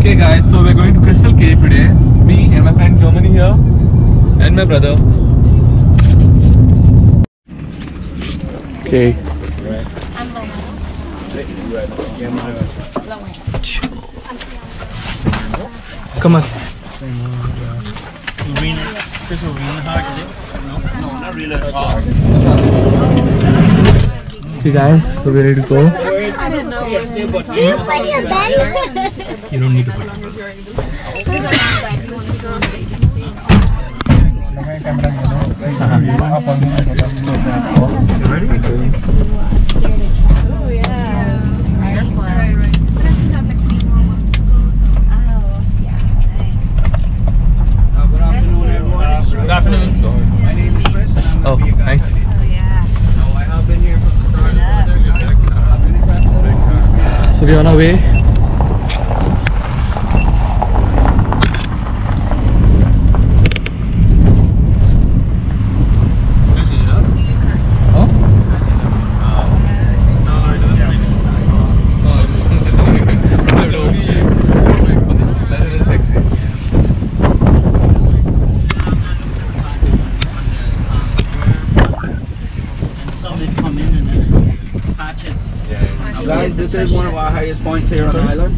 Okay guys, so we're going to Crystal Cave today. Me and my friend Germany here and my brother. Okay. Come on. Crystal hard, is it? No, not really. Okay guys, so we're ready to go. You don't need to put it. Ready? Oh yeah. Good afternoon. My name is Chris and I'm Oh, thanks. Oh yeah. No, I have been here from the start of the guys. So we're on our way. Huh? Guys, this is one of our highest points here on the island.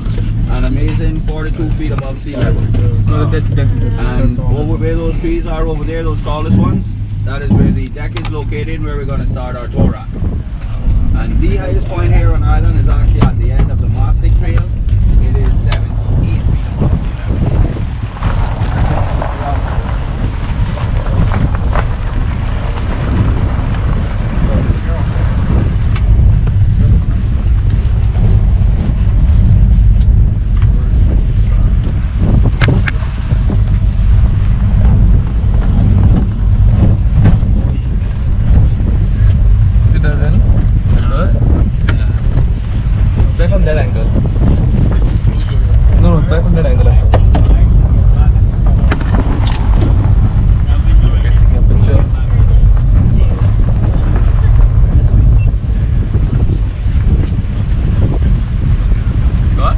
An amazing 42 feet above sea level. So that's And over where those trees are over there, those tallest ones, that is where the deck is located, where we're going to start our tour at. And the highest point here on the island is actually at the end of the Mastic Trail. It is 78 feet above sea level. Try from that angle. No, try from that angle. Okay, taking a picture. Got?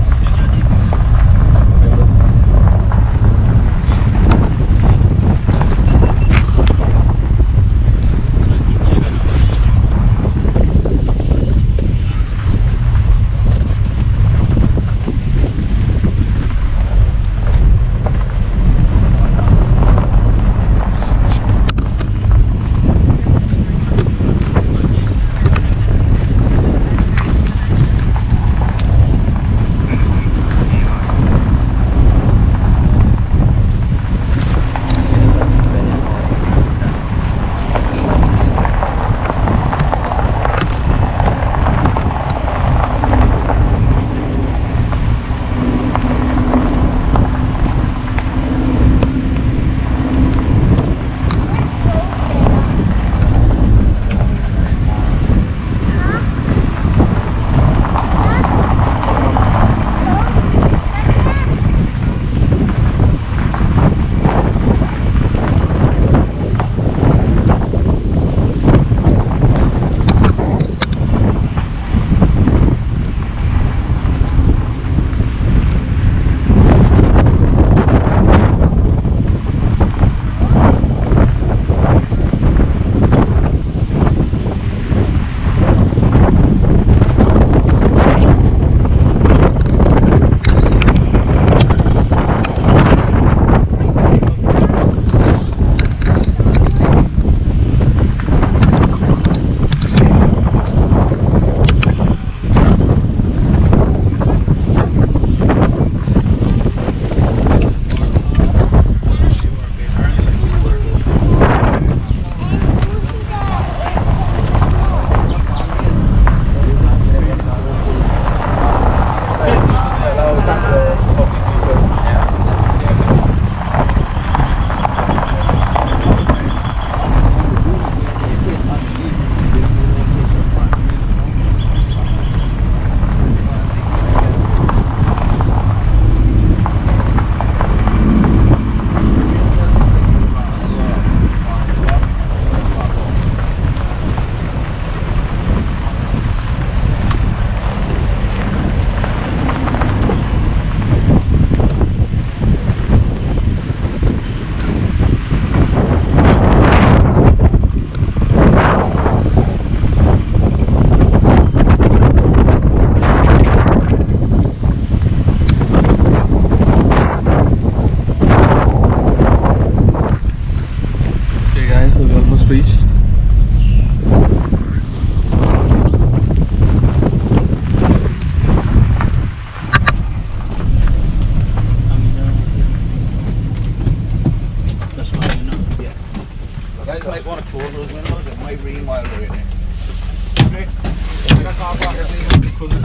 car park. Let's go to the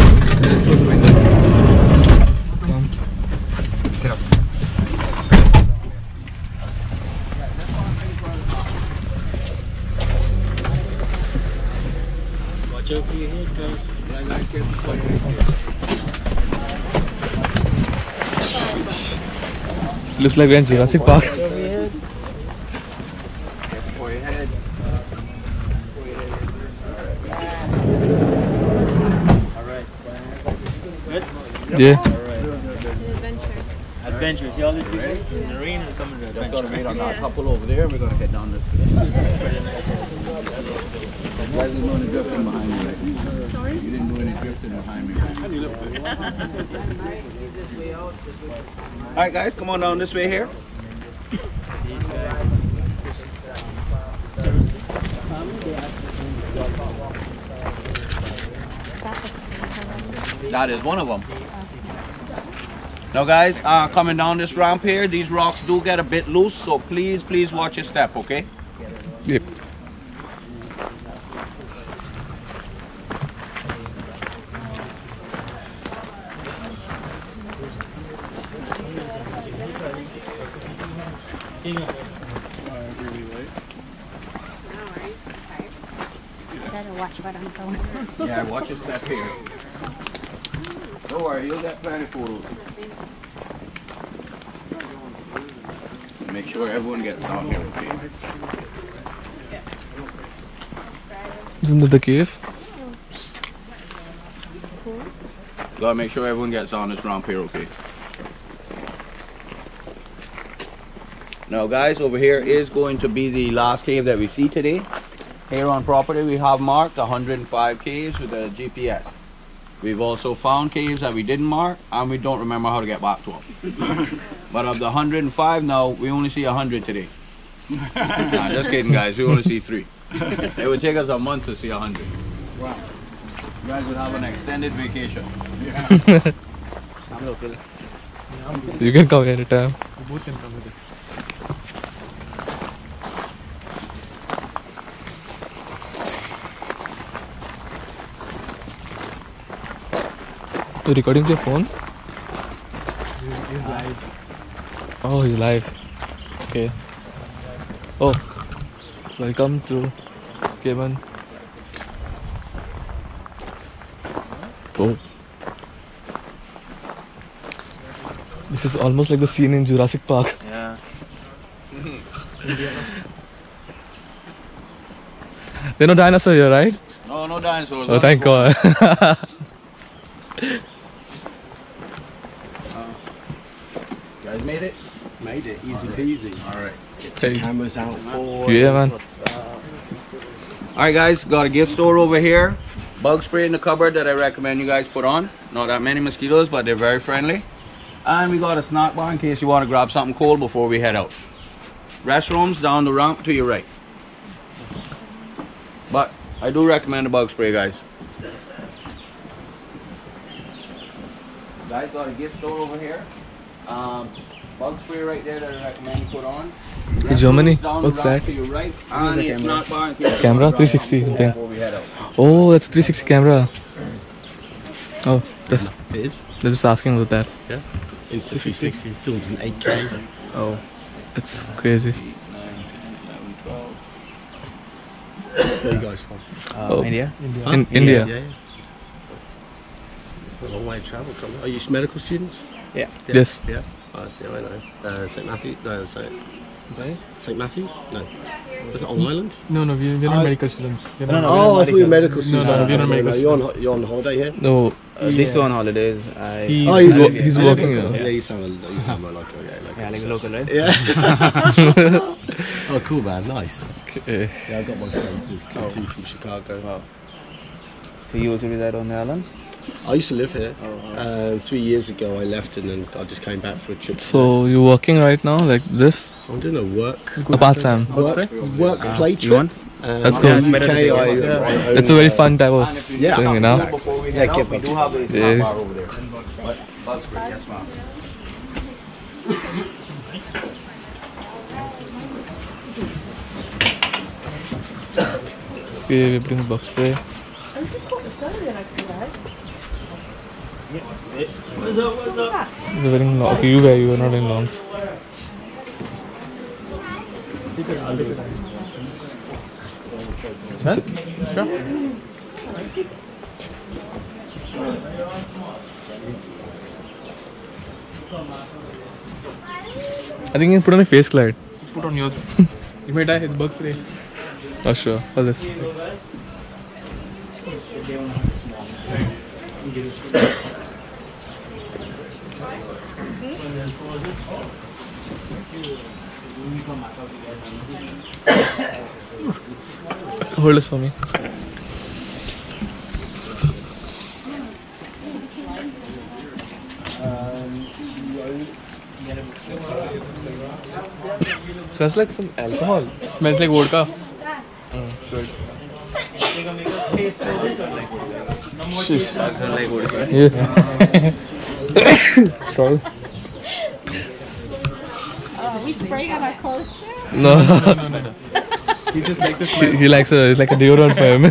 window. Come. Get up. Watch out for your head, guys. Yeah, guys, get Looks like we're in Jurassic Park. for your head. Alright. Yeah. Adventure. See all these people in the rain and coming to Just adventure. gotta wait on that couple over there. We're gonna head down this. You guys didn't do any drifting behind me, right? Sorry? You didn't do any drifting behind me, right? Alright guys, come on down this way here. That is one of them. Now guys, coming down this ramp here, these rocks do get a bit loose, so please watch your step, okay? Yep. Watch what I'm going. Yeah, watch your step here. Don't worry, you'll get plenty of photos. Make sure everyone gets down here, okay? Isn't that the cave? Gotta make sure everyone gets on this ramp here, okay? Now guys, over here is going to be the last cave that we see today. Here on property we have marked 105 caves with a GPS. We've also found caves that we didn't mark and we don't remember how to get back to them. But of the 105 now, we only see 100 today. Nah, just kidding guys, we only see 3. It would take us a month to see 100. Wow. You guys would have an extended vacation. I'm local. You can come anytime. Both can come with it. You're recording to your phone? He's live. Oh, he's live. Okay. Oh, welcome to Cayman. Oh. This is almost like the scene in Jurassic Park. Yeah. There are no dinosaurs here, right? No, no dinosaurs. Oh, thank God. Guys made it? Made it, easy peasy. Alright. Hey. Cameras out, boys. Yeah, man. Alright guys, got a gift store over here. Bug spray in the cupboard that I recommend you guys put on. Not that many mosquitoes, but they're very friendly. And we got a snack bar in case you want to grab something cold before we head out. Restrooms down the ramp to your right. But I do recommend the bug spray, guys. Guys, got a gift store over here. Bug spray right there that I recommend you put on. Hey, Germany, Down the what's ramp that? to your right. And it's not bar in case you Camera, wanna grab 360 something something. before we head out. Oh, that's a 360 camera. Oh, that's. It is. They're just asking about that. Yeah. Insta360 films in 8K. Oh, it's crazy. 8, 9, 11, 12. Where are you guys from? Oh. India. Huh? In India. Yeah. It's a long way to travel. Are you medical students? Yeah. Yes. Yeah. Oh, I see. I know. St. Matthews? No, St. Matthews? No. Was it on Island? No, we're not medical students. We're not, Oh, I thought you were medical students. No, we're not medical You're on holiday here? No, These two on holidays. he's working here. Yeah, you sound more like like local, right? Yeah. Oh, cool, man. Nice. Okay. Yeah, I got my friends with two from Chicago. Wow. So you also reside on the island? I used to live here. 3 years ago I left and then I just came back for a trip. So you're working right now, like this? I'm doing a work Part-time. play trip. That's good. It's a very fun type of thing, you know? Before we head out, we do have a snack Yes. bar over there. But bug spray, yes ma'am. Okay, we bring bug spray. They're wearing long. Okay, you are not in longs. Huh? Sure. I think you can put on a face glide. Put on yours. You may die, it's bug spray. Oh sure, for this. Hold this for me. Smells like some alcohol. Smells like vodka. Sure. Smells like vodka. Yeah. Sorry. Are we spraying on our clothes too? No. He just likes to smell. He likes it's like a deodorant for him.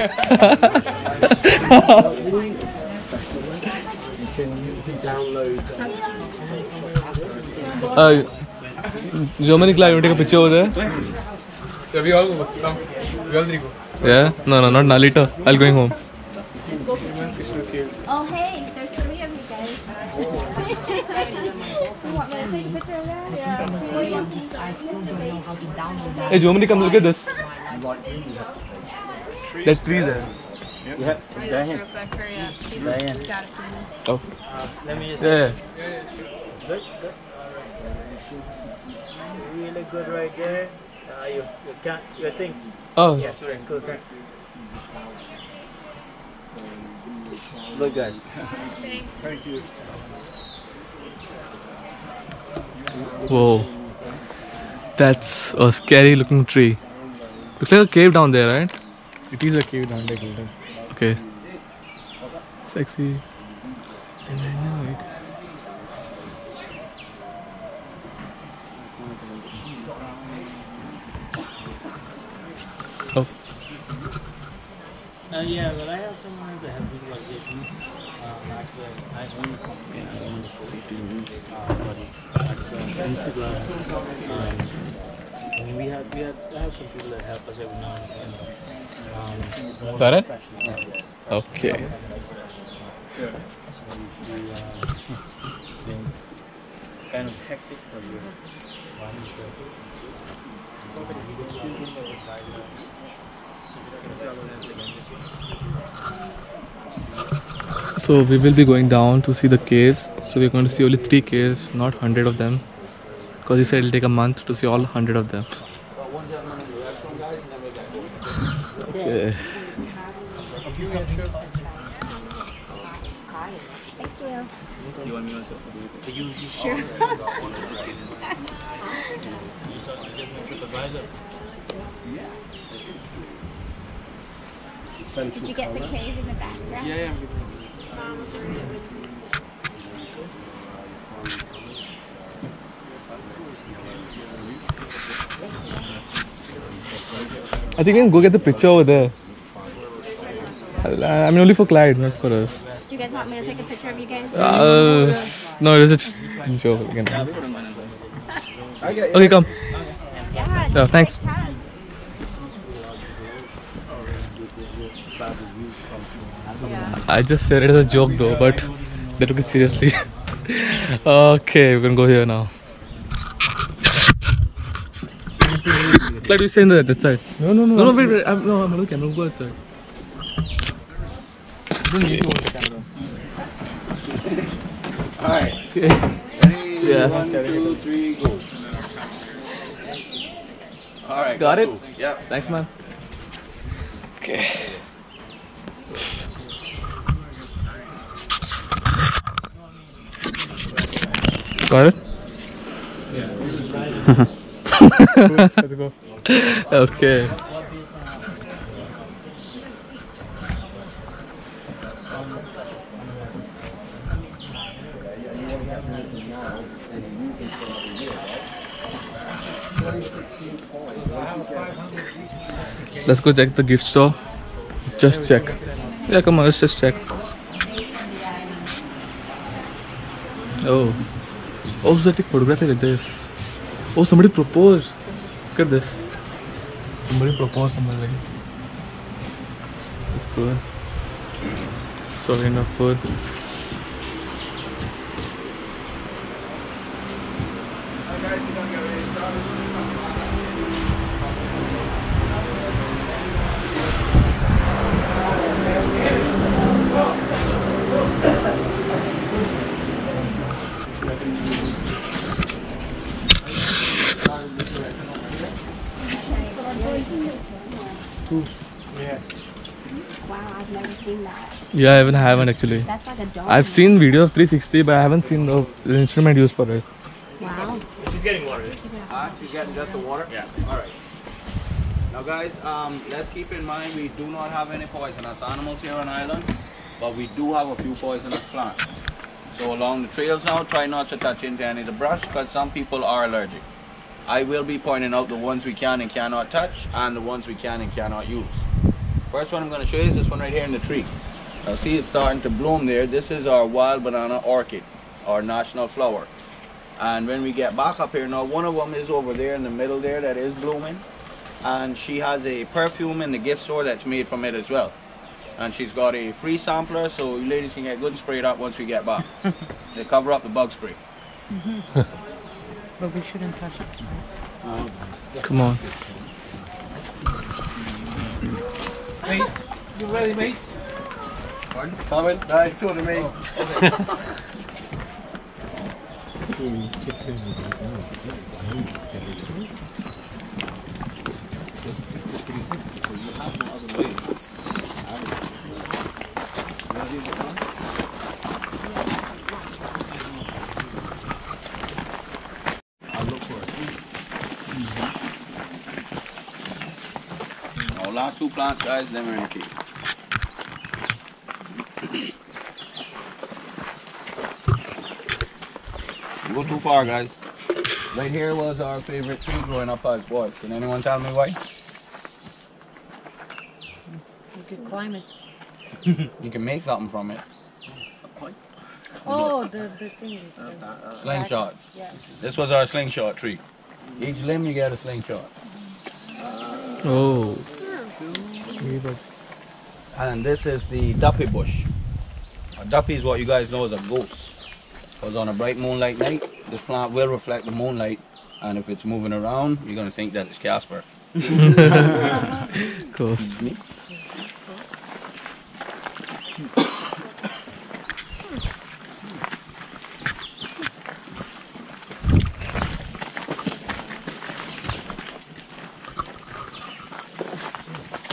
Germany Clyde, you want to take a picture over there? So we all go. Come. We all three go. Yeah? No, not now, later. I'll going home. Oh, hey, there's 3 of you guys. You want me to take a picture of that? Yeah. Hey, Germany, come look at this. There's 3 there. Oh. Let me just Yeah. good. You look good right there. You can't, you think. Oh. Yeah, cool, thanks. Look, guys. Thank you. Whoa. That's a scary looking tree. Looks like a cave down there, right? It is a cave down there. Okay. Sexy. And I know it. Oh. Yeah, but I have someone that has visualization. Actually, I own the company. I own the Instagram. I mean, I have some people that help us every now and then. Is that it? Okay. Kind of hectic for you. So we will be going down to see the caves. So we're going to see only 3 caves, not 100 of them. Because he said it'll take a month to see all 100 of them. Okay. Thank you. Sure. Did you get the cave in the background? Yeah. I think we can go get the picture over there. I mean only for Clyde, not for us. Do you guys want me to take a picture of you guys? No, it is a show again. Okay, come. Yeah. Yeah, thanks. I just said it as a joke though, but they took it seriously. Okay, we're gonna go here now. Clyde, you stay in that side. No, wait. I'm on the camera. Go outside. Don't need to hold the camera. Alright. Okay. Ready? Yeah. 1, 2, 3, go. Alright. Got it? Cool. Yep. Thanks, man. Okay. Got it? Let's go. Okay. Let's go check the gift store. Just check. Yeah, come on, let's just check. Oh. Oh, so they take photography like this. Oh, somebody proposed. Look at this. Somebody proposed somewhere. That's good. So enough food. Wow, I've never seen that. Yeah, I haven't actually. That's like a dog. I've seen video of 360, but I haven't seen the instrument used for it. Wow. She's getting water. She's getting just the water? Yeah. Alright. Now guys, let's keep in mind we do not have any poisonous animals here on island, but we do have a few poisonous plants. So along the trails now, try not to touch into any of the brush because some people are allergic. I will be pointing out the ones we can and cannot touch and the ones we can and cannot use. First one I'm going to show you is this one right here in the tree. Now see it's starting to bloom there. This is our wild banana orchid, our national flower. And when we get back up here now, one of them is over there in the middle there that is blooming. And she has a perfume in the gift store that's made from it as well. And she's got a free sampler, so you ladies can get good and spray it up once we get back. They cover up the bug spray. But we shouldn't touch it, right? Come on. Mate, you ready, mate? Pardon? Coming? Nice, two of me. Our last two plants, guys, then we're in the cave. Go too far, guys. Right here was our favorite tree growing up as boys. Can anyone tell me why? You could climb it. You can make something from it. Oh, the thing. Slingshot. Yeah. This was our slingshot tree. Each limb you get a slingshot. Oh. And this is the duppy bush. A duppy is what you guys know as a ghost. Because on a bright moonlight night, this plant will reflect the moonlight, and if it's moving around, you're going to think that it's Casper. Ghost.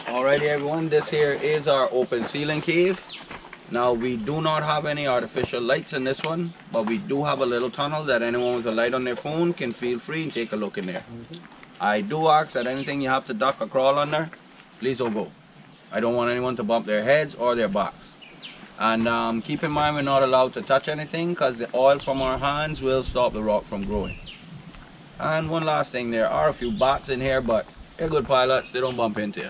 Alrighty everyone, this here is our open ceiling cave. Now we do not have any artificial lights in this one, but we do have a little tunnel that anyone with a light on their phone can feel free and take a look in there. I do ask that anything you have to duck or crawl under, please don't go. I don't want anyone to bump their heads or their backs. And keep in mind we're not allowed to touch anything because the oil from our hands will stop the rock from growing. And one last thing, there are a few bats in here, but they're good pilots, they don't bump into you.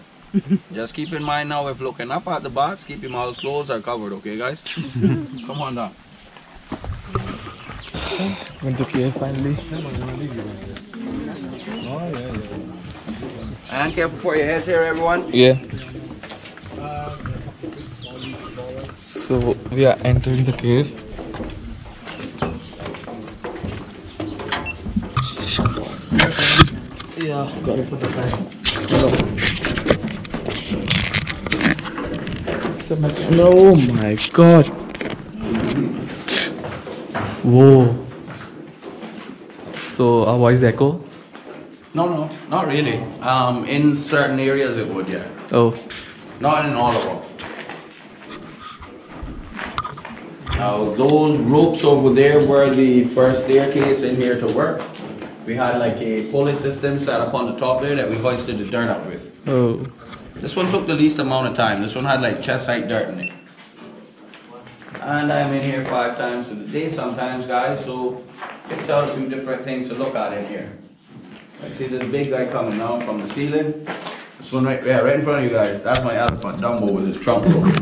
Just keep in mind now, if looking up at the bats, keep your mouths closed or covered, okay guys? Come on down. Went to cave finally. And careful for your heads here, everyone. Yeah. So we are entering the cave. Yeah, gotta put the time. Oh my god. Whoa. So our voice echo? No, not really. In certain areas it would, yeah. Oh. Not in all of them. Now those ropes over there were the first staircase in here to work. We had like a pulley system set up on the top there that we hoisted the dirt up with. Oh. This one took the least amount of time. This one had like chest height dirt in it. And I'm in here 5 times a day sometimes, guys, so picked out a few different things to look at in here. Like see this big guy coming down from the ceiling. This one right in front of you guys, that's my elephant, Dumbo with his trunk broken.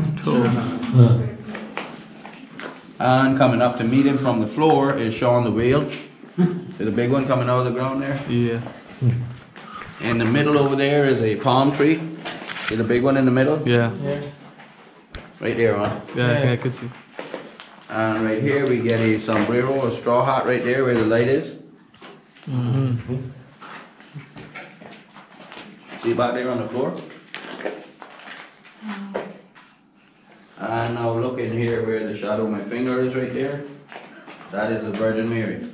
And coming up to meet him from the floor is Sean the whale. See the big one coming out of the ground there? Yeah. In the middle over there is a palm tree. See the big one in the middle? Yeah. Right there, huh? Yeah, I can see. And right here we get a sombrero, a straw hat right there where the light is. See back there on the floor? And now look in here where the shadow of my finger is right there. That is the Virgin Mary.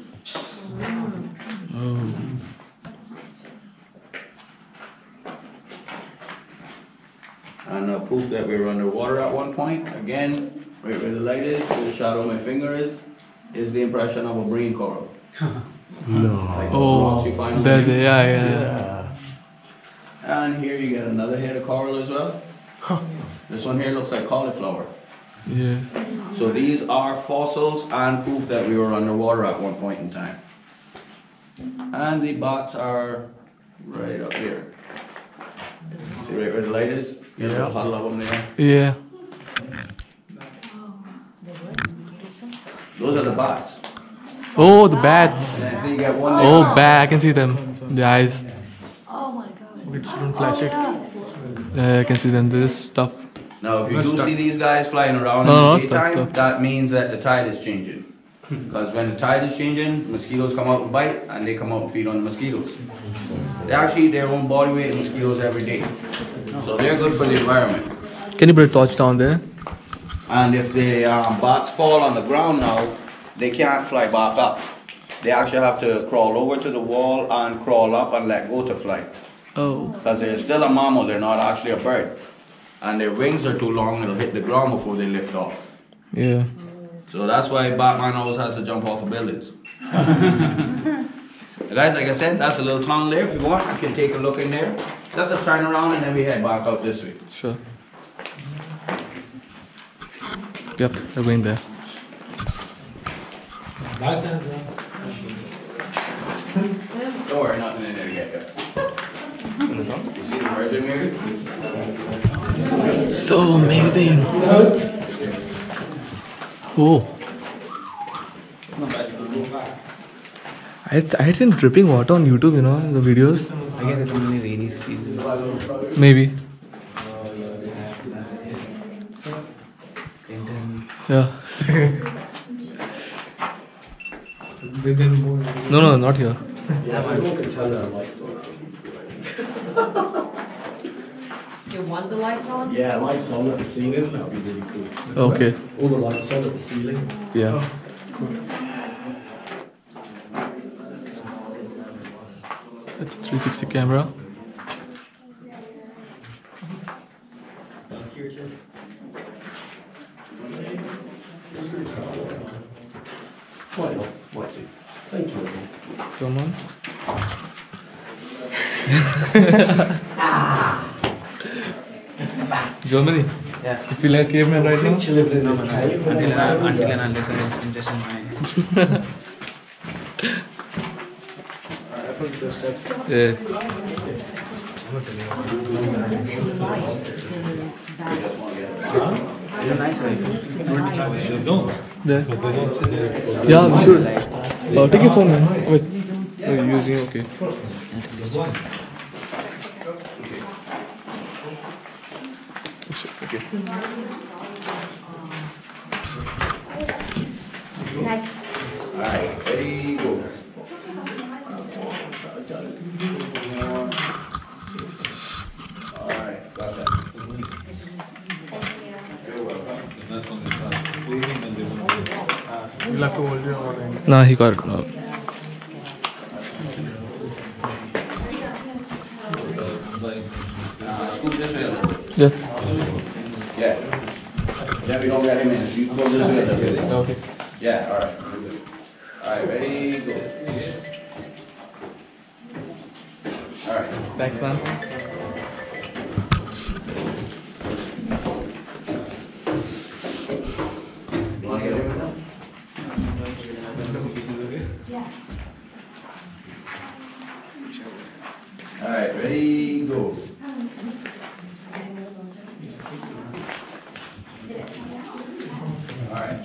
And now proof that we were underwater at one point. Again, right where the light is, where the shadow of my finger is the impression of a marine coral. Like those rocks you find on the beach. Yeah. And here you get another head of coral as well. This one here looks like cauliflower. Yeah. So these are fossils and proof that we were underwater at one point in time. And the bots are right up here. See right where the light is? There's a huddle of them there. Yeah. Those are the bots. Oh, the bats. And then you get one there. Oh, bat. I can see them. The eyes. Oh my god. Don't flash it. Yeah, I can see them. This stuff. Now, if you do see these guys flying around No, in the stop, daytime, stop. that means that the tide is changing. Because when the tide is changing, mosquitoes come out and bite, and they come out and feed on the mosquitoes. They actually eat their own body weight in mosquitoes every day. So they're good for the environment. Can you put a torch down there? And if the bats fall on the ground now, they can't fly back up. They actually have to crawl over to the wall and crawl up and let go to fly. Oh. Because they're still a mammal, they're not actually a bird. And their wings are too long, it'll hit the ground before they lift off. Yeah. So that's why Batman always has to jump off of buildings. Guys, like I said, that's a little tunnel there. If you want, you can take a look in there. Just a turn around and then we head back out this way. Sure. Yep, they're going there. Don't worry, nothing in there yet. You see the Virgin Mary? So amazing. Oh. I had seen dripping water on YouTube, you know, the videos. I guess it's only rainy season. Maybe. Yeah. No, not here. You want the lights on? Yeah, lights on at the ceiling, that would be really cool. Okay. All the lights on at the ceiling. Yeah. That's a 360 camera. Why not? Might do. Thank you. Come on. Germany. Yeah. You feel like a caveman right now? You lived in this cave. Until and unless I'm just in my... Yeah. Nice, right? There. Yeah, we should. Take your phone, man. Wait. Oh, you're using it? Okay. Oh, shit. Okay. Nice. Alright, ready, go. Alright, got that. You're welcome. You'll have to hold your own. Nah, he got it now. Scoop this way a little bit. Yeah. Yeah. Yeah, we don't get him in. You go this way a little bit. Okay. Yeah, alright. Alright, ready, go. Alright. Thanks, man. You wanna get in with them? Yes. Alright, ready, go. Alright.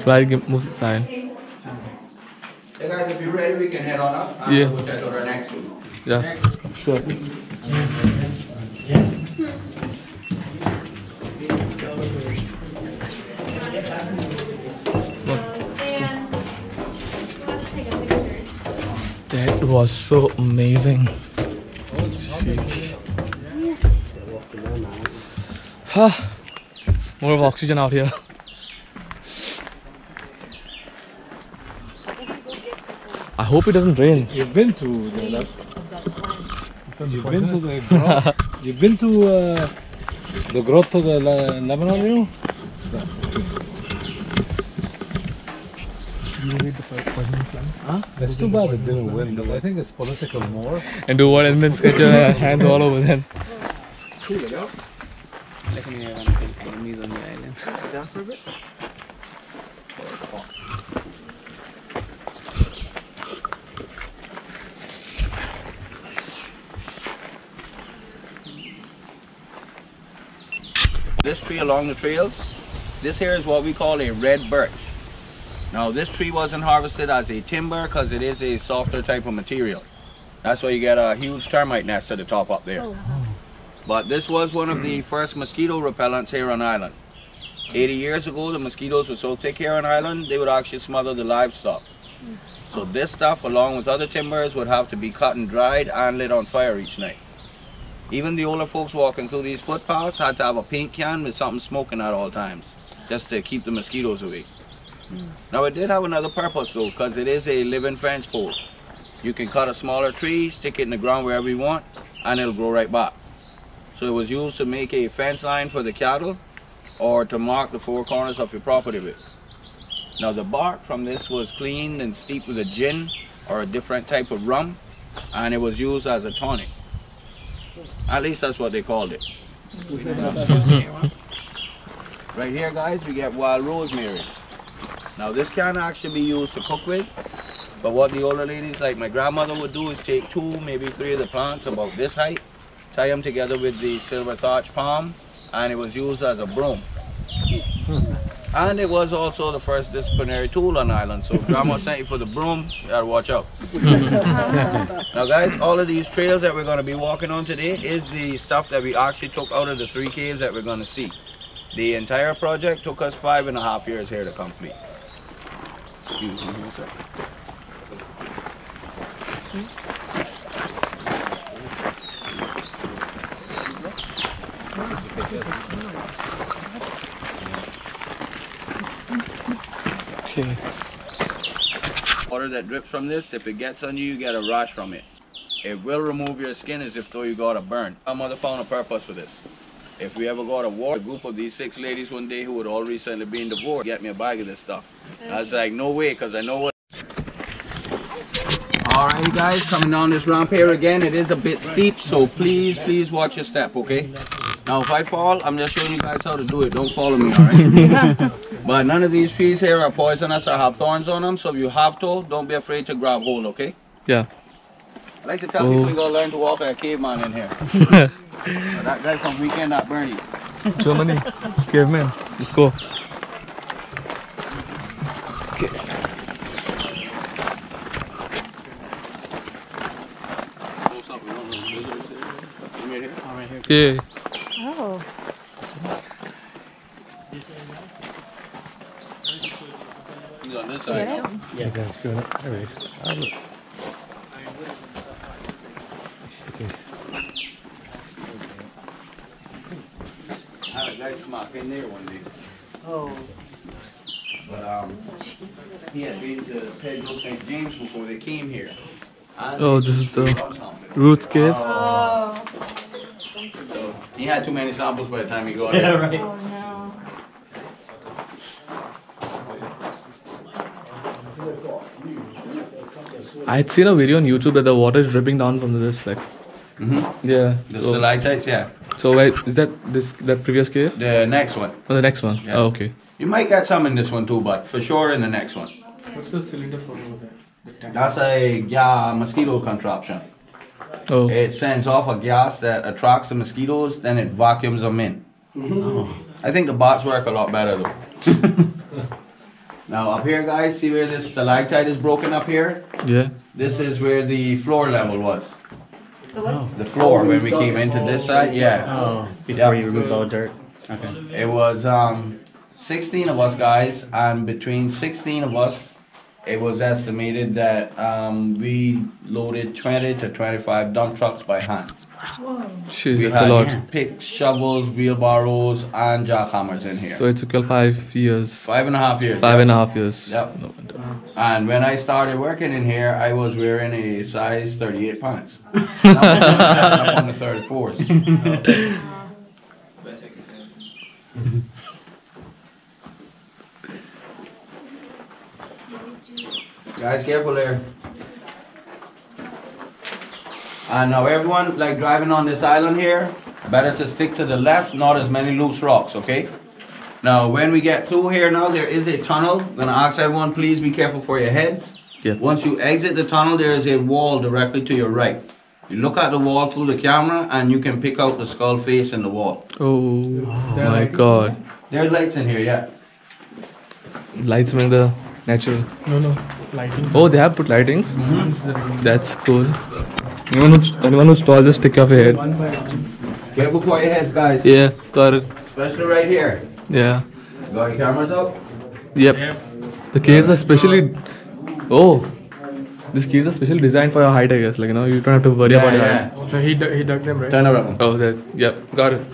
Flight moves inside. Hey guys, if you're ready, we can head on up and Yeah. we'll check out our next one. Yeah, sure. And let's take a picture. That was so amazing. More of oxygen out here. I hope it doesn't rain. You've been to the you've been to the grotto de Lebanon, you know? Huh? That's too bad it didn't win, but I think it's political more. And do what? And then get your hand all over then. This tree along the trails, this here is what we call a red birch. Now this tree wasn't harvested as a timber because it is a softer type of material. That's why you get a huge termite nest at the top up there. But this was one of the first mosquito repellents here on island. 80 years ago, the mosquitoes were so thick here on island, they would actually smother the livestock. So this stuff, along with other timbers, would have to be cut and dried and lit on fire each night. Even the older folks walking through these footpaths had to have a paint can with something smoking at all times, just to keep the mosquitoes away. Now it did have another purpose though, because it is a living fence pole. You can cut a smaller tree, stick it in the ground wherever you want, and it'll grow right back. So it was used to make a fence line for the cattle, or to mark the four corners of your property with. Now the bark from this was cleaned and steeped with a gin, or a different type of rum, and it was used as a tonic. At least that's what they called it. Right here guys, we get wild rosemary. Now this can actually be used to cook with, but what the older ladies like my grandmother would do is take 2, maybe 3 of the plants about this height, tie them together with the silver thatch palm, and it was used as a broom. And it was also the first disciplinary tool on island, so if grandma sent you for the broom, you gotta watch out. Now guys, all of these trails that we're gonna be walking on today is the stuff that we actually took out of the 3 caves that we're gonna see. The entire project took us 5.5 years here to complete. Excuse me here, sir. Okay. Water that drips from this, if it gets on you, you get a rash from it. It will remove your skin as if though you got a burn. My mother found a purpose for this. If we ever got a war, a group of these 6 ladies one day who had all recently been divorced, get me a bag of this stuff. I was like, no way, because I know what. Alright guys, coming down this ramp here again, it is a bit steep, so please watch your step, okay? Now if I fall, I'm just showing you guys how to do it, don't follow me, alright? But none of these trees here are poisonous or have thorns on them, so if you have to, don't be afraid to grab hold, okay? Yeah. I like to tell people you gotta learn to walk like a caveman in here. That guy's from Weekend at Bernie. Germany. Caveman. Let's go. Okay. Oh. He's on this side. Yeah, that's good. Anyways, I had a guy smoke in there one day. Oh. But he had been to Pedro St before they came here. And Oh, this is the Roots Cave. Oh. So he had too many samples by the time he got there. Yeah, right. Oh no. I'd seen a video on YouTube that the water is dripping down from this, like. Yeah. The So, stalactites, yeah. so wait, is that that previous cave? The next one. Or the next one? Yeah. Oh, okay. You might get some in this one too, but for sure in the next one. What's the cylinder for over there? That's a mosquito contraption. Oh. It sends off a gas that attracts the mosquitoes, then it vacuums them in. I think the bots work a lot better though. Now up here, guys, see where this stalactite is broken up here? Yeah. This is where the floor level was. The floor when we came into this side, yeah. Oh, before you remove all dirt. Okay. It was 16 of us guys, and between 16 of us, it was estimated that we loaded 20 to 25 dump trucks by hand. Jeez, We that's a had lot. picks, shovels, wheelbarrows, and jackhammers in here. So it took you 5 years. 5.5 years. 5.5 years. Yep. No wonder. And when I started working in here, I was wearing a size 38 pants. Now I'm up on the 34s. Guys, careful there. And now everyone, like driving on this island here, better to stick to the left, not as many loose rocks, okay? Now, when we get through here now, there is a tunnel. I'm gonna ask everyone, please be careful for your heads. Yeah. Once you exit the tunnel, there is a wall directly to your right. You look at the wall through the camera and you can pick out the skull face in the wall. Oh my god. There's lights in here, yeah. Lights make the natural. No. Lighting. Oh, they have put lightings? That's cool. Anyone who's tall, just stick off your head. Careful for your heads, guys. Yeah, got it. Especially right here. Yeah. Got your cameras up? Yep. The caves are specially. Oh, these caves are specially designed for your height, I guess. Like, you know, you don't have to worry about your height. So he dug them, right? Turn around. Oh, that. Yep, got it.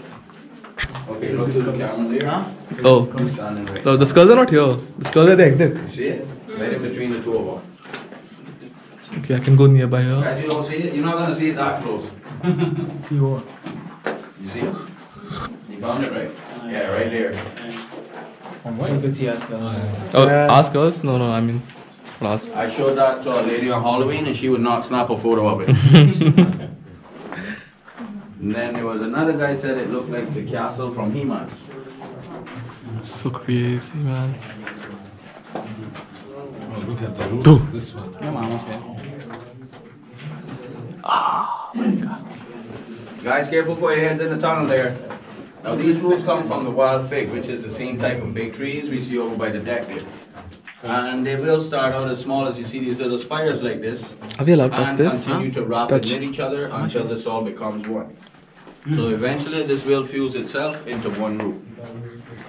Okay, look through the camera there. Oh, Standing right. no, the skulls are not here. The skulls are at the exit. You see it? Right in between the two of them. Okay, I can go nearby here. Guys, you don't see it? You're not gonna see it that close. See what? You see it? You found it, right? Yeah, right there. You could see us guys. Oh, ask us? No, I mean, I'll ask. I showed that to a lady on Halloween and she would not snap a photo of it. And then there was another guy said it looked like the castle from He-Man. So crazy, man. Oh, look at the roof. This one. No, almost there. Guys, careful for your heads in the tunnel there. Now these roots come from the wild fig, which is the same type of big trees we see over by the deck there. And they will start out as small as you see these little spires like this. Are we allowed to touch And this? continue to wrap Touch. and knit each other until this all becomes one. So eventually this will fuse itself into one root.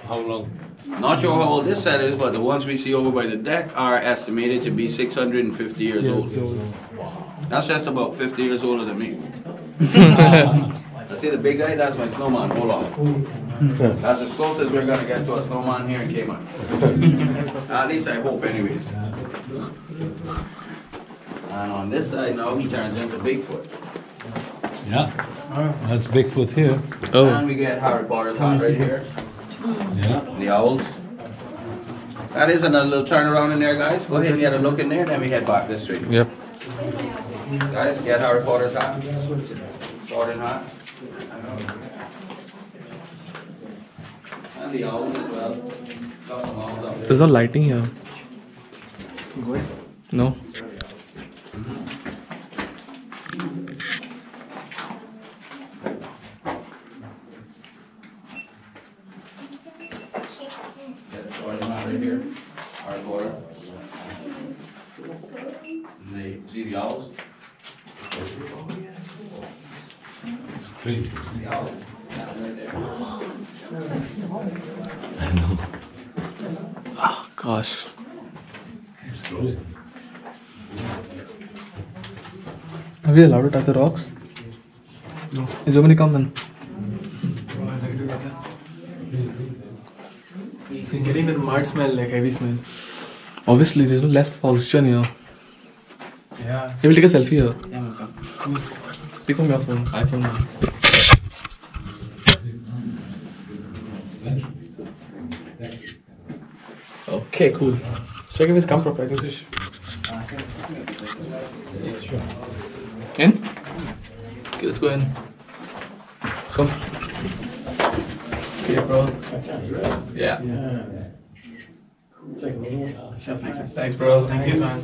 How long? Not sure how old this set is, but the ones we see over by the deck are estimated to be 650 years old. That's just about 50 years older than me. I see the big guy, that's my snowman, hold on. That's as close as we're gonna get to a snowman here in Cayman. At least I hope anyways. And on this side now he turns into Bigfoot. Yeah. That's Bigfoot here. And Oh, we get Harry Potter's hat right here. Yeah. The owls. That is another little turnaround in there, guys. Go ahead and get a look in there, then we head back this street. yep. Guys, get Harry Potter's hat. Sorting hat. And the owls as well. Got some owls up there. There's no lighting here. No. Sorting hat right here. Harry Potter. And they see the owls? It's crazy. The owls. Right there. I know. Oh, gosh. It's good. Are we allowed to touch the rocks? No. Is Germany coming? He's getting that mud smell, like heavy smell. Obviously, there's no less oxygen here. Yeah. Hey, we'll take a selfie here. Yeah, man, come. Pick from your phone, iPhone. Okay, cool. Check if it's come proper. I think it's in. Okay, let's go in. Come. Okay, bro. Yeah. Thanks, bro. Thank you, man.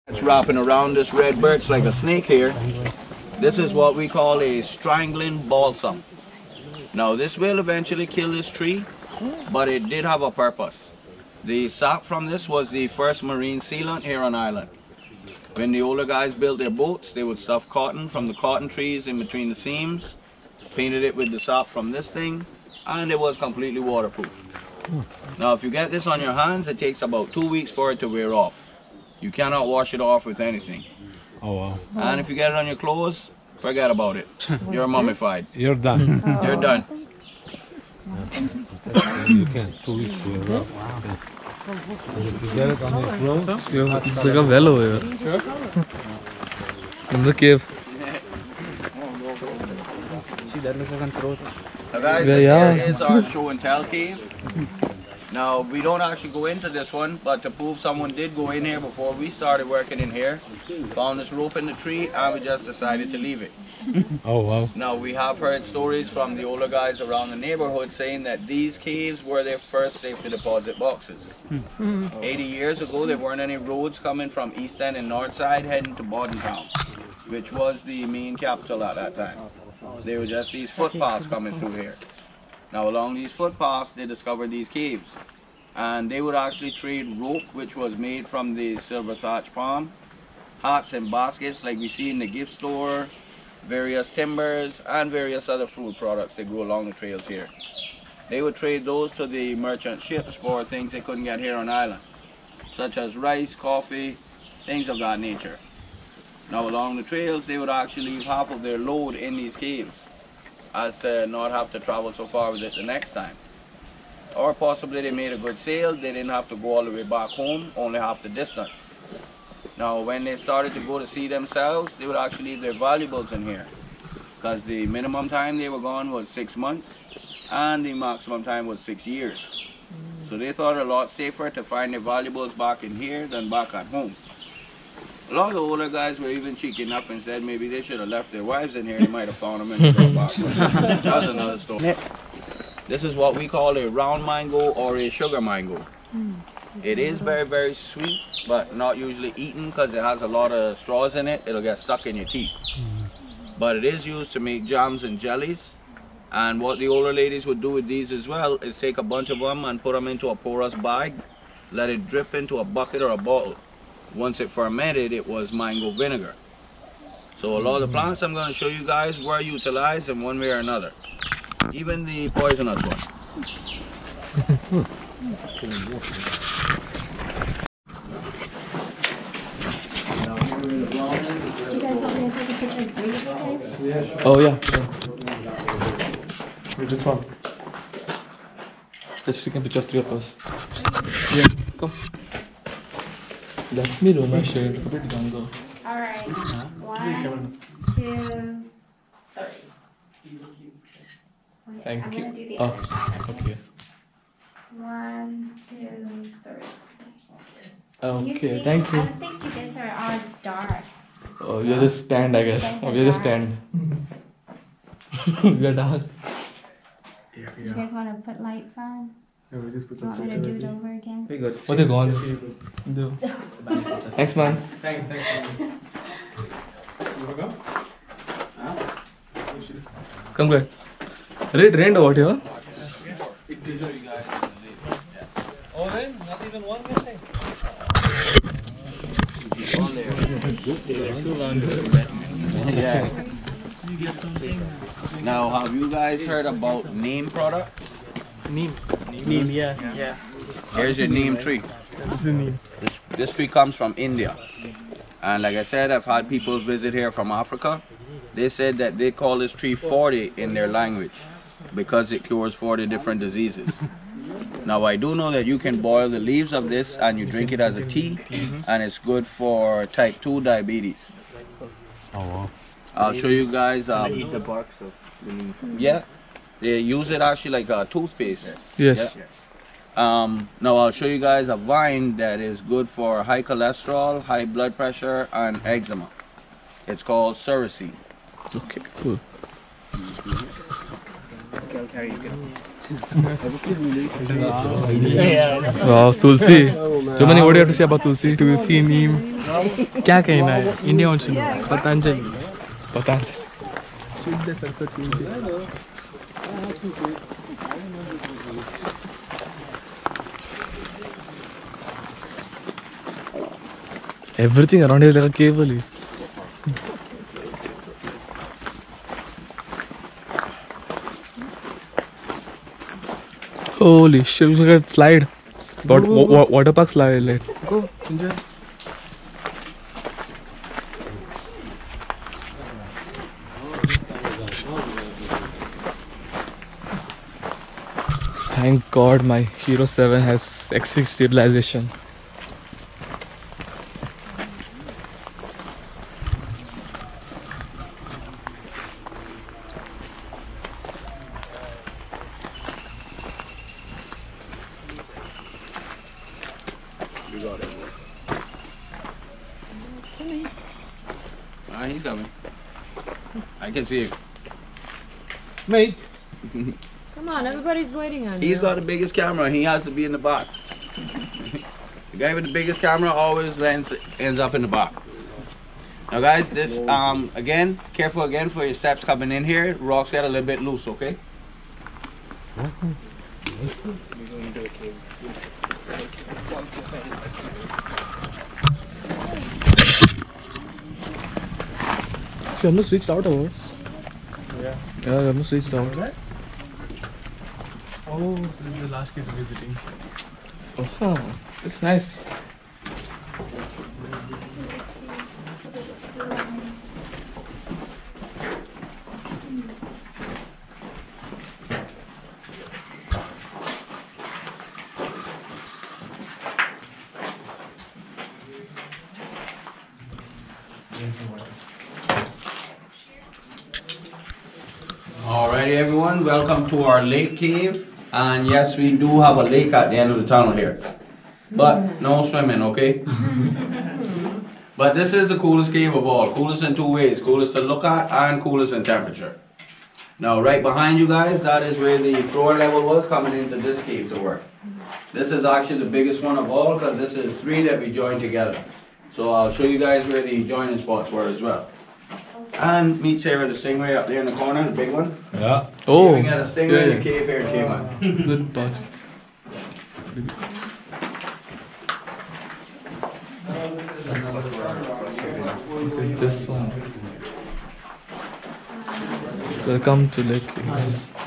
It's wrapping around this red birch like a snake here. This is what we call a strangling balsam. Now this will eventually kill this tree, but it did have a purpose. The sap from this was the first marine sealant here on island. When the older guys built their boats, they would stuff cotton from the cotton trees in between the seams, painted it with the sap from this thing, and it was completely waterproof. Now if you get this on your hands, it takes about 2 weeks for it to wear off. You cannot wash it off with anything. Oh wow. And if you get it on your clothes, forget about it. You're mummified. You're done. You're done. You can. 2 weeks to wear off. Yeah. If you get it on your clothes, It's like a well over here. In the cave. Now guys, this here is our show and tell cave. Now we don't actually go into this one, but to prove someone did go in here before we started working in here, found this rope in the tree and we just decided to leave it. oh wow. Now we have heard stories from the older guys around the neighborhood saying that these caves were their first safety deposit boxes. 80 years ago there weren't any roads coming from East End and North Side heading to Bordentown, which was the main capital at that time. They were just these footpaths coming through here. Now along these footpaths they discovered these caves, and they would actually trade rope which was made from the silver thatch palm, hats and baskets like we see in the gift store, various timbers and various other food products that grew along the trails here. They would trade those to the merchant ships for things they couldn't get here on island, such as rice, coffee, things of that nature. Now along the trails they would actually leave half of their load in these caves, as to not have to travel so far with it the next time. Or possibly they made a good sale, they didn't have to go all the way back home, only half the distance. Now when they started to go to sea themselves, they would actually leave their valuables in here, because the minimum time they were gone was 6 months and the maximum time was 6 years. So they thought it a lot safer to find their valuables back in here than back at home. A lot of the older guys were even cheeky enough and said maybe they should have left their wives in here, they might have found them in the door box. That's another story. This is what we call a round mango or a sugar mango. It is very, very sweet, but not usually eaten because it has a lot of straws in it. It'll get stuck in your teeth. But it is used to make jams and jellies. And what the older ladies would do with these as well is take a bunch of them and put them into a porous bag, let it drip into a bucket or a bottle. Once it fermented, it was mango vinegar. So a lot of the plants I'm going to show you guys were utilized in one way or another. Even the poisonous one. Do you guys want me to take a picture of three of you guys? Oh yeah. We just one. Let's take a picture of 3 of us. Yeah, come. Let me do my shade a bit younger. Alright. 1, 2, 3. Thank I'm you. gonna do the Oh, other side. okay. 1, 2, 3. Okay, see, thank you. I don't think you guys are all dark. Oh, you're just stand, I guess. Yes, Oh, you're just dark. stand. You're dark. Do you guys want to put lights on? Yeah, we just put Do you want me to do it over again? Very good. What they gone? Do. Thanks, man. Thanks. You wanna go? Come good. It rained over here. Oh, then not even one missing. Yeah. Now, have you guys heard about neem products? Neem, yeah. Here's your neem tree. This tree comes from India. And like I said, I've had people visit here from Africa. They said that they call this tree 40 in their language because it cures 40 different diseases. Now I do know that you can boil the leaves of this and you drink it as a tea, and it's good for type 2 diabetes. Oh wow. I'll show you guys. Eat the barks of the neem. Yeah, they use it actually like a toothpaste. Yes. Yeah. Now I'll show you guys a vine that is good for high cholesterol, high blood pressure, and eczema. It's called suricine. Okay, cool. Okay, I'll carry you. Wow, Tulsi. Jomani, what do you have to say about Tulsi? Tulsi, neem. क्या कहना है? India also no. Patanjali. Patanjali. Everything around here is like a cave only. Holy shit, look at that slide. Water park slide. Like. Go, enjoy. Thank God my Hero 7 has X6 stabilization. He's coming. I can see him. Mate. Come on, everybody's waiting on you. He's got the biggest camera. He has to be in the box. The guy with the biggest camera always ends up in the box. Now guys, this again, careful again for your steps coming in here. Rocks get a little bit loose, okay? You almost reached out over. Yeah, you almost reached out. Oh, so this is the last cave we're visiting. Oh, it's nice. Alrighty everyone, welcome to our lake cave. And yes, we do have a lake at the end of the tunnel here. But no swimming, okay? But this is the coolest cave of all. Coolest in two ways. Coolest to look at and coolest in temperature. Now right behind you guys, that is where the floor level was coming into this cave to work. This is actually the biggest one of all because this is 3 that we joined together. So I'll show you guys where the joining spots were as well. And meet Sarah the stingray up there in the corner, the big one. Yeah. Oh, we got a stingray in the cave here in Cayman. Good touch. Look at this one. Welcome to Lake Caves. Go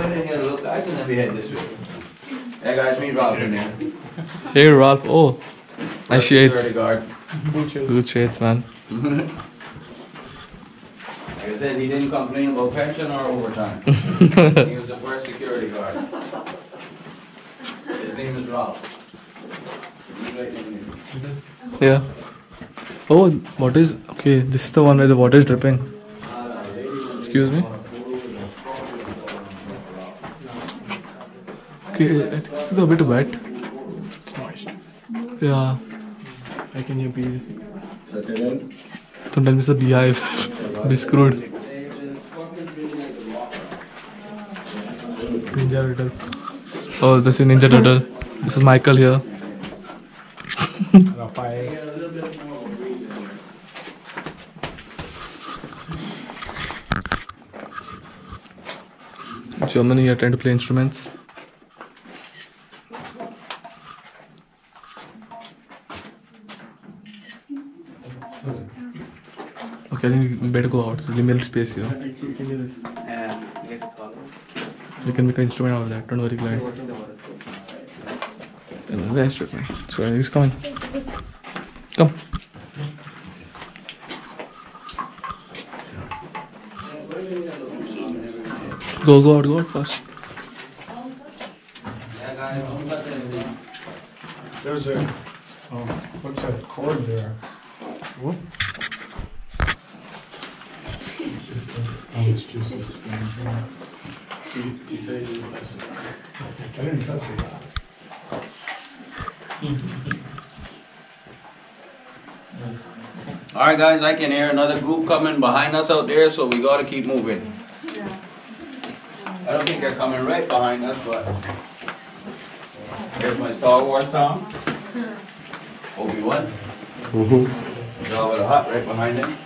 ahead and get a look, guys, and then we head this way. Hey guys, meet Ralph in there. Hey Ralph, oh, nice shades. Security guard. Good shades, man. Like I said, he didn't complain about pension or overtime. He was the first security guard. His name is Ralph. He's right in here. Yeah. Oh, what is... Okay, this is the one where the water is dripping. Excuse me. Okay, I think this is a bit wet. It's moist. Yeah. I can hear bees. Set it in. Don't tell me it's a beehive. Be screwed. Ninja Turtle. Oh, this is Ninja Turtle. This is Michael here. Germany here trying to play instruments. Okay, I think we better go out. It's a limited space here. You can do this. You can make an instrument out of that. Don't worry, client. Where's it, man? So he's coming. Come. Go out fast. Yeah, guys, don't touch anything. There's a, what's that cord there? Whoop. Oh, it's just a string. You say you didn't touch it. I didn't touch it. Alright guys, I can hear another group coming behind us out there, so we gotta keep moving. I don't think they're coming right behind us, but here's my Star Wars Tom. Obi-Wan. Jabba the Hutt right behind him.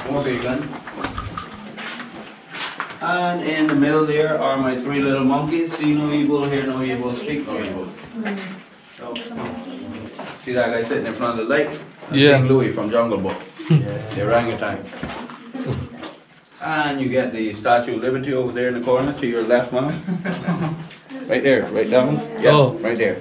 More bacon. And in the middle there are my three little monkeys. See no evil, hear no evil, speak no evil. So, see that guy sitting in front of the lake? That's King Louis from Jungle Book. The orangutan. And you get the Statue of Liberty over there in the corner to your left, Mom. Right there, right down. Yeah, right there.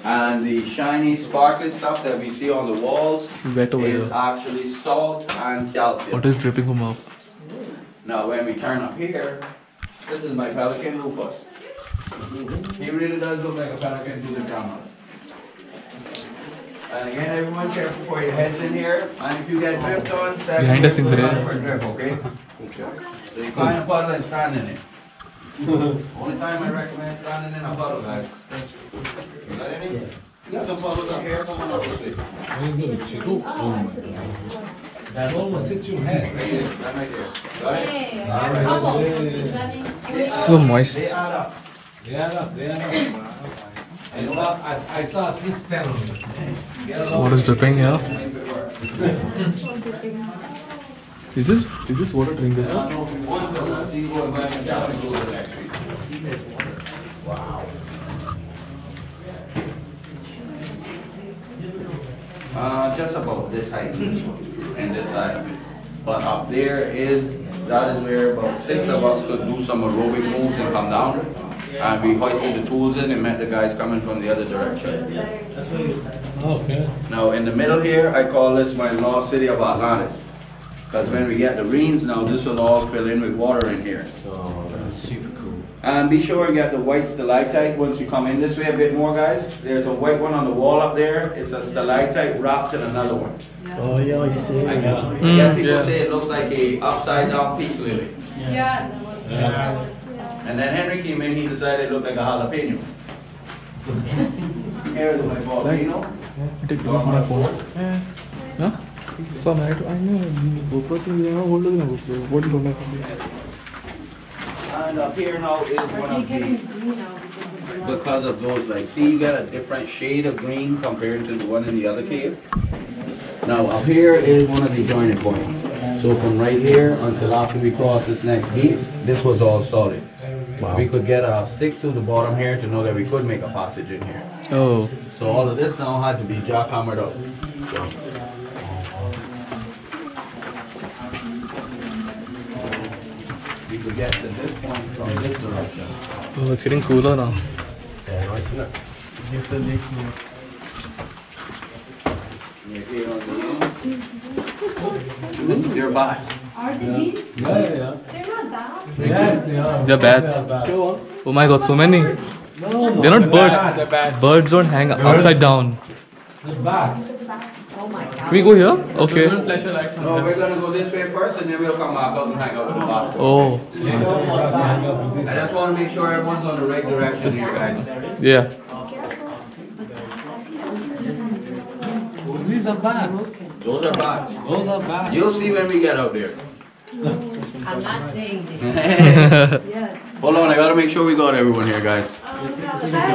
And the shiny, sparkly stuff that we see on the walls is actually salt and calcium. What is dripping from up? Now, when we turn up here, this is my pelican Rufus. He really does look like a pelican to the camera. And again, everyone, careful for your heads in here. And if you get dripped on, behind us in the drip, okay? So you find a puddle and stand in it. Only time I recommend standing in a puddle, guys. You got any? You got some puddles up here? Come on up this way. That almost hit your head. Right here, right there. Got it? So moist. They add up. They add up. I saw at least 10 of them. So what is dripping here? Is this water drinkable? Wow. Just about this height, this one, and this side of it. But up there that is where about 6 of us could do some aerobic moves and come down. And we hoisted the tools in and met the guys coming from the other direction. Okay. Now in the middle here, I call this my lost city of Atlantis. Because when we get the rains now, this will all fill in with water in here. Oh, that's super cool. And be sure and get the white stalactite once you come in this way a bit more, guys. There's a white one on the wall up there. It's a stalactite wrapped in another one. Oh yeah, I see. People say it looks like a upside down peace lily. Yeah. And then Henry came in, he decided it looked like a jalapeno. Here's my volcano. Take this my phone. Huh? So I know GoPro thing. Hold on, GoPro. What do you like this? And up here now is one of the, because of those, like, see, you got a different shade of green compared to the one in the other cave. Now up here is one of the joining points. So from right here until after we cross this next gate, this was all solid. Wow. We could get a stick to the bottom here to know that we could make a passage in here. Oh. So all of this now had to be jackhammered up. We could get to this point from this direction. Oh, it's getting cooler now. Yeah, nice, isn't it? Yes, the lake's more. Here on the end. They're bats. Are these? Yeah. They're not bad. Yes, they are. They're bats. Oh my god, so many. No, They're not birds. Birds don't hang upside down. The bats. Oh my god. Can we go here? Okay. No, we're gonna go this way first and then we'll come back out and hang out with the bats. Oh. I just want to make sure everyone's on the right direction here, guys. Yeah. These are bats. Those are bats. Those are bats. You'll see when we get out there. I'm not saying it. Yes. Hold on, I gotta make sure we got everyone here, guys.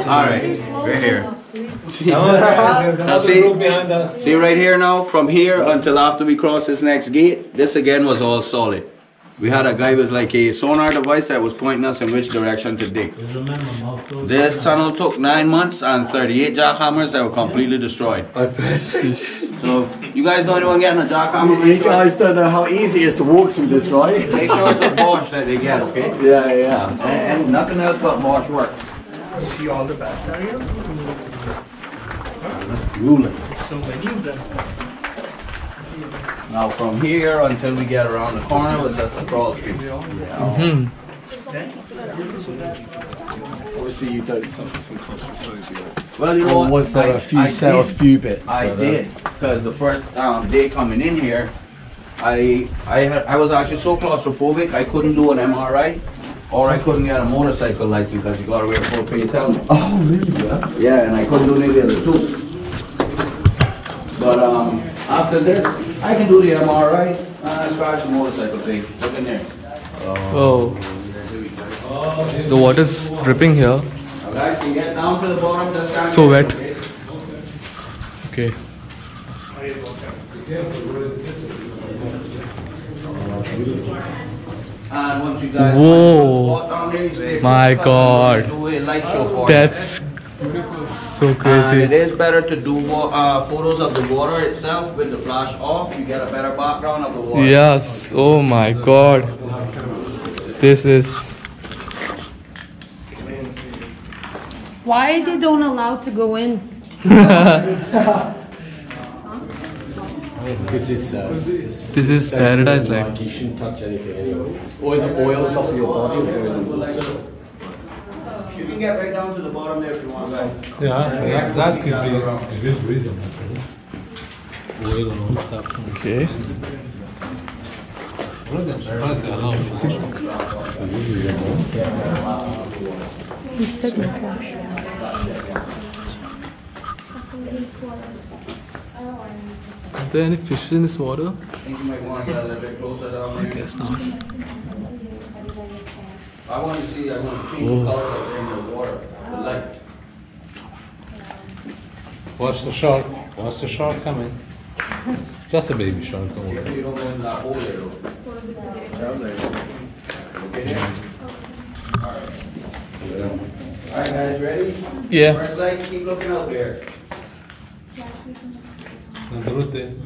Alright, we're here. Now see right here now, from here until after we cross this next gate, this again was all solid. We had a guy with like a sonar device that was pointing us in which direction to dig. This tunnel took 9 months and 38 jackhammers that were completely destroyed. I bet. So, you guys know anyone getting a jackhammer? You guys don't know how easy it is to walk through this, right? Make sure it's a Bosch that they get, okay? Yeah. And nothing else but Bosch works. You see all the bats are here? That's grueling. So many of them. Now from here until we get around the corner was just a crawl street. Obviously, you don't suffer from claustrophobia. Well, you know what? Was there a few bits? I did, because the first day coming in here, I was actually so claustrophobic I couldn't do an MRI. Or I couldn't get a motorcycle license because you gotta wear a full face helmet. Oh, really? Yeah. Yeah, and I couldn't do any of the other two. But after this, I can do the MRI and scratch the motorcycle thing. Look in there. Oh. The water's dripping here. Alright, you get down to the bottom, just stand So there, wet. okay? Okay. And once you guys Whoa. walk down there, you stay My focused, God. and do a light show for That's so you. And it crazy. is better to do photos of the water itself with the flash off. You get a better background of the water. Yes. Oh my God. This is. Why they don't allow to go in? Because it's This is paradise like. you shouldn't touch anything anyway. Or the oils off your body will go in the water. You can get right down to the bottom there if you want, guys. Yeah, that could be a good reason actually. Oil and all stuff. Okay. I'm surprised they allow me. He's sick of flash. Are there any fishes in this water? I think you might want to get a little bit closer down there. I guess not. I want to see, I want to change the color of the water, the light. Watch the shark. Watch the shark coming. Just a baby shark. Don't worry. If you don't go in that hole there, though. Down there. Okay, there? Alright guys, ready? Yeah. First light, keep looking out there. Sandrute.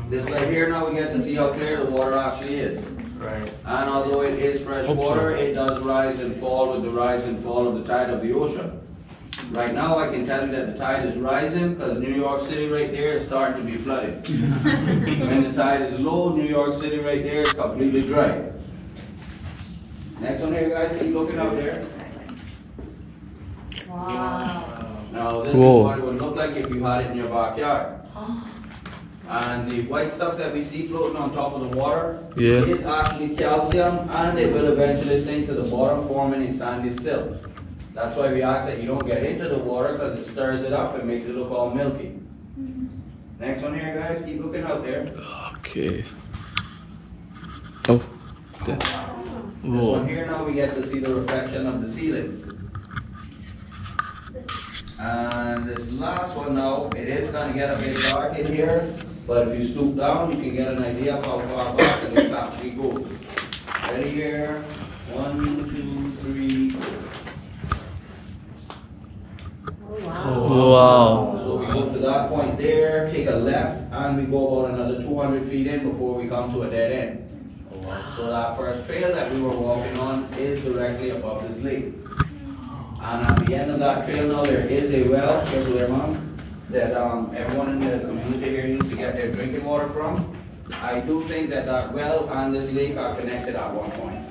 This light here, now we get to see how clear the water actually is. Right. And although it is fresh water, it does rise and fall with the rise and fall of the tide of the ocean. Right now, I can tell you that the tide is rising because New York City right there is starting to be flooded. When the tide is low, New York City right there is completely dry. Next one here, guys, keep looking out there. Wow. Now, this Whoa. is what it would look like if you had it in your backyard. And the white stuff that we see floating on top of the water is actually calcium, and it will eventually sink to the bottom, forming a sandy silt. That's why we ask that you don't get into the water because it stirs it up and makes it look all milky. Next one here, guys, keep looking out there. Okay. Oh. There. This Whoa. one here now we get to see the reflection of the ceiling. And this last one now, it is going to get a bit dark in here, but if you stoop down, you can get an idea of how far back the lake actually goes. Ready here? 1, 2, 3. Wow. So we go to that point there, take a left, and we go about another 200 feet in before we come to a dead end. So that first trail that we were walking on is directly above this lake. And at the end of that trail now, there is a well, careful there, Mom, that everyone in the community here used to get their drinking water from. I do think that that well and this lake are connected at one point.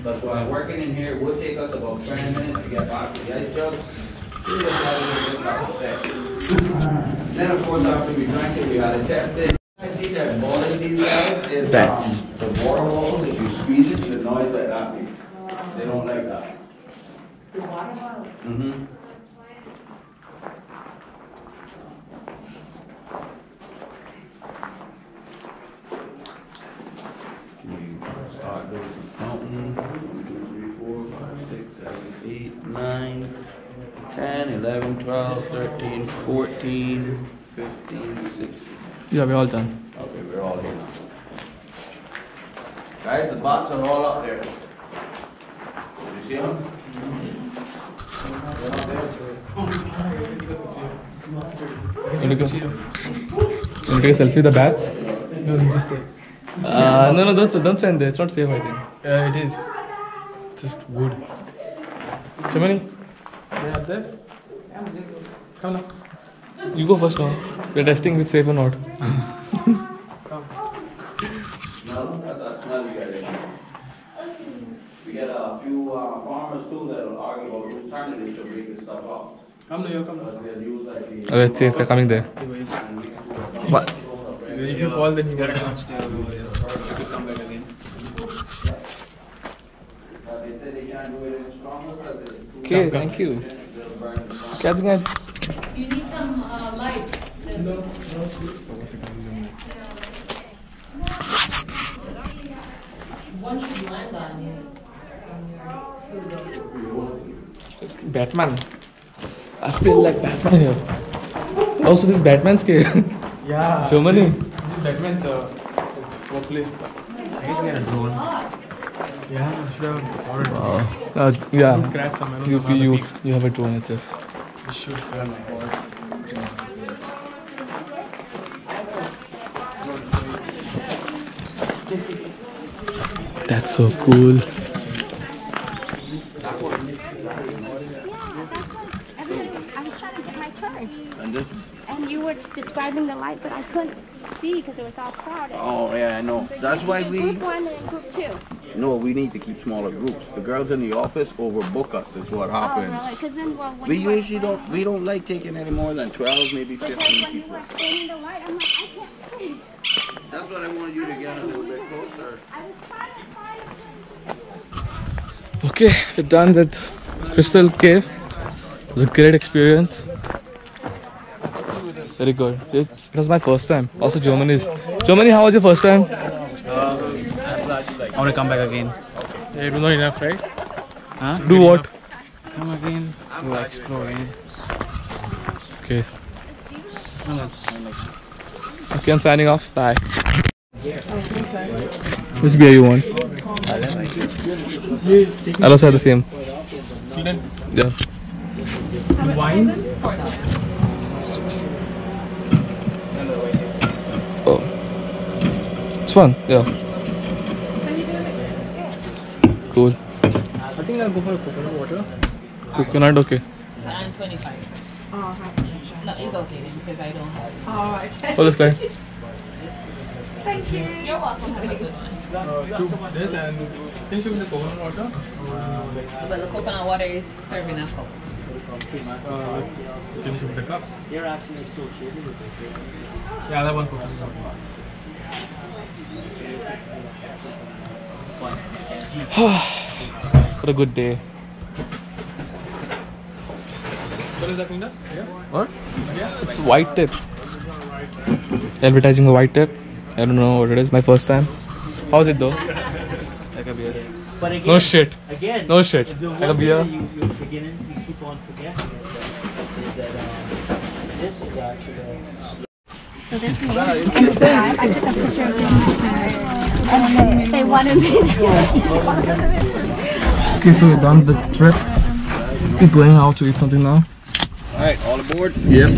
But while working in here, it would take us about 20 minutes to get back to the ice jug. We just had a little bit of sex. Then of course after we drank it, we had to test it. I see that boiling these guys is the water bottles. If you squeeze it, the noise like that makes. They don't like that. The water bottle. Mm-hmm. Start counting. 1, 2, 3, 4, 5, 6, 7, 8, 9, 10, 11, 12, 13, 14, 15, 16. Yeah, we're all done. Okay, we're all here now. Guys, the bots are all up there. Did you see them? You want to take a selfie with the bats? No, just take. No, don't send it. It's not safe, I think. It is. It's just wood. Shimani, They up there? Come now. you go first now. We're testing if it's safe or not. No, that's not smell you get in. We get a few farmers too that will argue about whose turn it is to break this stuff up. Come now, come now. Because they'll use like the... Okay, it's safe. We're coming there. What? If you fall, then you gotta stay over here. You could come back again. They said they can't do it any stronger because it's too Okay, thank you. Okay, I think You need some light. One should land on you. Batman. I feel like Batman here. Also, this is Batman's cave. Yeah. Germany. This is Batman's workplace. I need to get a drone. Yeah, I should have ordered. Yeah. Crash some. You have a drone itself. We should have That's so cool. Yeah, I was trying to get my turn. And this. And you were describing the light, but I couldn't see because it was all crowded. Oh yeah, I know. That's why we. Group 1 and group 2. No, we need to keep smaller groups. The girls in the office overbook us. Is what happens. Oh, really? Because then, well, when We you were usually don't. We don't like taking any more than 12, maybe Because 15 when you people. were explaining the light, I'm like, I can't see. That's what I wanted you to get a little bit closer. I was trying to find Okay, we're done with Crystal Cave. It was a great experience. Very good. It was my first time. Also, Germany, how was your first time? I want to come back again. It was not enough, right? Huh? Do what? Come again. Go exploring. Okay. Okay, I'm signing off. Bye. Which beer you want? I'll also have the same. Yeah. wine. Oh. It's fun. Yeah. Cool. I think I'll go for coconut water. Coconut, okay. I'm 25. No, it's okay because I don't have. Oh, this guy. You're welcome. Have a good one. This and since you with the coconut water. But the coconut water is serving a cup. Can you shoot the cup? You're actually associated with it. Yeah, that one coconut water. What a good day. What is that, Minda? Yeah. What? It's white tip. Advertising the white tip. I don't know what it is. My first time. How's it though? Like a beer. But again, No shit. Again, No shit. if the Like a one beer. thing that you're beginning, you keep on forgetting is that this is actually. So this one, and I took a picture of them, and they wanted me to. Okay, so we're done the trip. We're going out to eat something now. All right, all aboard. Yep.